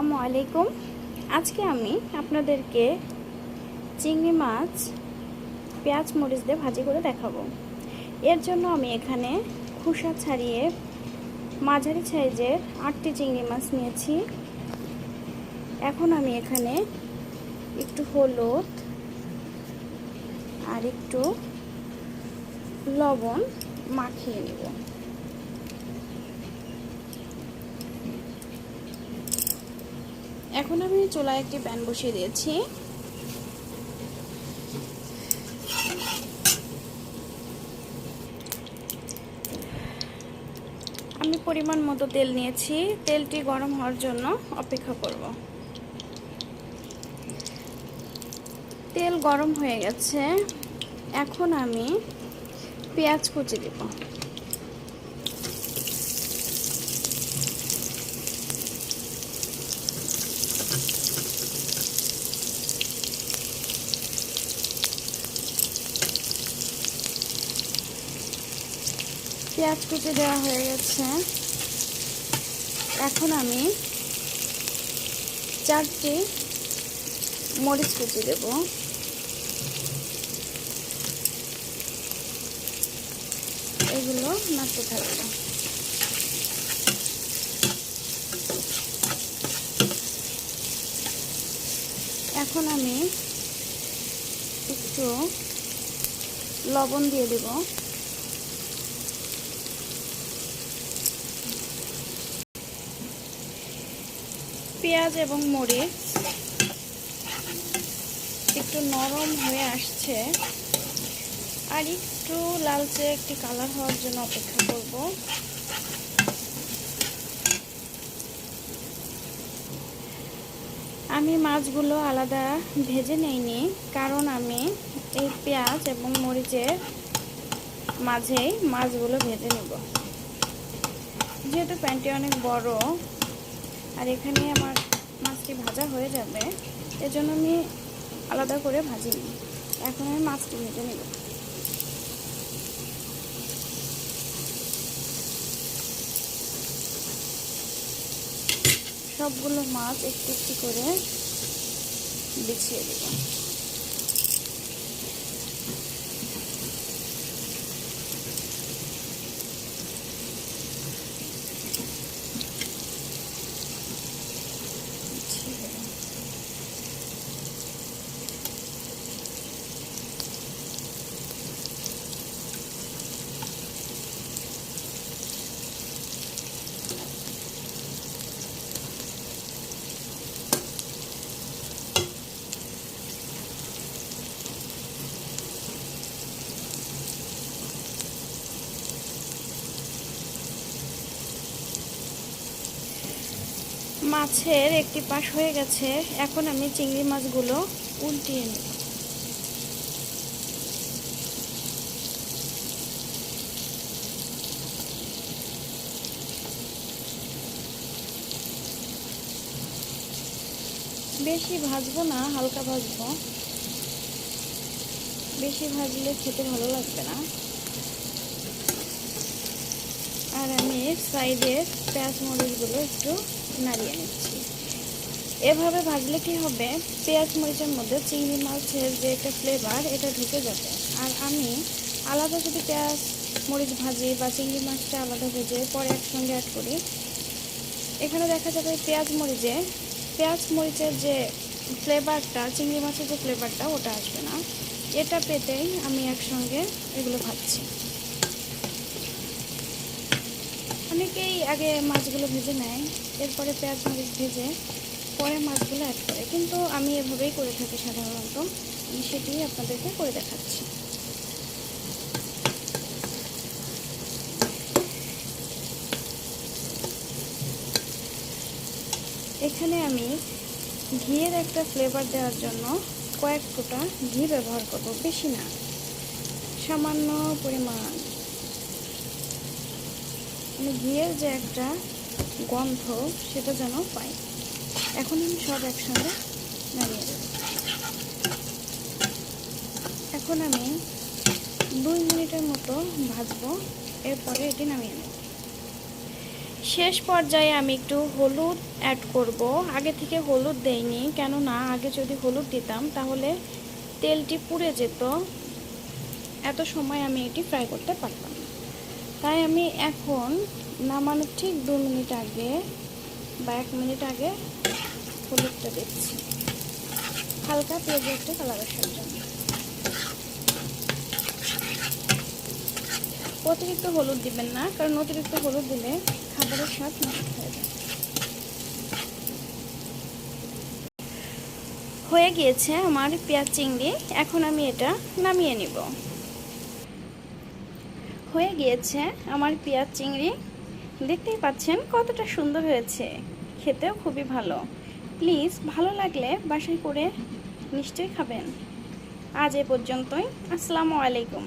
আসসালামু আলাইকুম। আজকে আমি আপনাদেরকে চিংড়ি মাছ পেঁয়াজ মরিচ দিয়ে ভাজি করে দেখাবো। এর জন্য আমি এখানে খোসা ছাড়িয়ে মাঝারি সাইজের 8টি চিংড়ি মাছ নিয়েছি। এখন আমি এখানে একটু হলুদ আর একটু লবণ মাখিয়ে নেব। এখন আমি চুলায় একটি প্যান বসিয়ে দিয়েছি। আমি পরিমাণ মতো তেল নিয়েছি। তেলটি গরম হওয়ার জন্য অপেক্ষা করব। তেল গরম হয়ে গেছে। এখন আমি পেঁয়াজ কুচি দেব। পেঁয়াজ কুচি দেওয়া হয়ে গেছে। এখন আমি 4টি মরিচ কুচি দেব। এগুলো নাড়তে থাকবো। এখন আমি একটু লবণ দিয়ে দেব। পেঁয়াজ এবং মরিচ একটু নরম হয়ে আসছে, আর একটু লালচে একটি কালার হওয়ার জন্য অপেক্ষা করব। আমি মাছগুলো আলাদা ভেজে নেইনি, কারণ আমি এই পেঁয়াজ এবং মরিচের মাঝেই মাছগুলো ভেজে নেব। যেহেতু প্যানটি অনেক বড় আর এখানে আমার মাছটি ভাজা হয়ে যাবে, এজন্য আমি আলাদা করে ভাজিনি। এখন আমি মাছটি ভেজে নেব। সবগুলো মাছ একটু একটু করে বিছিয়ে দেব। মাছের একটি পাশ হয়ে গেছে। এখন আমি চিংড়ি মাছগুলো উল্টিয়ে নেব। বেশি ভাজবো না, হালকা ভাজবো। বেশি ভাজলে খেতে ভালো লাগবে না। আর আমি সাইডের পেঁয়াজ মরিচগুলো একটু নাড়িয়ে নিচ্ছি। এভাবে ভাজলে কি হবে, পেঁয়াজ মরিচের মধ্যে চিংড়ি মাছের যে একটা ফ্লেভার, এটা ঢুকে যাবে। আর আমি আলাদা যদি পেঁয়াজ মরিচ ভাজি বা চিংড়ি মাছটা আলাদা ভেজে পরে একসঙ্গে অ্যাড করি, এখানে দেখা যাবে পেঁয়াজ মরিচের যে ফ্লেভারটা, চিংড়ি মাছের যে ফ্লেভারটা, ওটা আসবে না। এটা পেতেই আমি একসঙ্গে এগুলো ভাজছি। অনেকেই আগে মাছগুলো ভেজে নেয়, এরপরে পেঁয়াজ মরিচ ভেজে পরে মাছগুলো অ্যাড করে, কিন্তু আমি এভাবেই করে থাকি সাধারণত। আমি সেটি আপনাদেরকে করে দেখাচ্ছি। এখানে আমি ঘিয়ের একটা ফ্লেভার দেওয়ার জন্য কয়েক ফোঁটা ঘি ব্যবহার করব, বেশি না, সামান্য পরিমাণ। মানে ঘিয়ের যে একটা গন্ধ, সেটা যেন পাই। এখন আমি সব একসঙ্গে নামিয়ে দেব। এখন আমি 2 মিনিটের মতো ভাজবো, এরপরে এটি নামিয়ে নেব। শেষ পর্যায়ে আমি একটু হলুদ অ্যাড করব। আগে থেকে হলুদ দেইনি, কেননা আগে যদি হলুদ দিতাম তাহলে তেলটি পুড়ে যেত, এত সময় আমি এটি ফ্রাই করতে পারতাম না। তাই আমি এখন নামানোর ঠিক 2 মিনিট আগে বা 1 মিনিট আগে হলুদটা দিচ্ছি, হালকা পেঁয়াজে একটা কালার আসার জন্য। অতিরিক্ত হলুদ দিবেন না, কারণ অতিরিক্ত হলুদ দিলে খাবারের স্বাদ নষ্ট হয়ে যায়। হয়ে গিয়েছে আমার পেঁয়াজ চিংড়ি, এখন আমি এটা নামিয়ে নিব। হয়ে গিয়েছে আমার পেঁয়াজ চিংড়ি, দেখতেই পাচ্ছেন কতটা সুন্দর হয়েছে, খেতেও খুবই ভালো। প্লিজ ভালো লাগলে বাসায় করে নিশ্চয়ই খাবেন। আজ এ পর্যন্তই। আসসালামু আলাইকুম।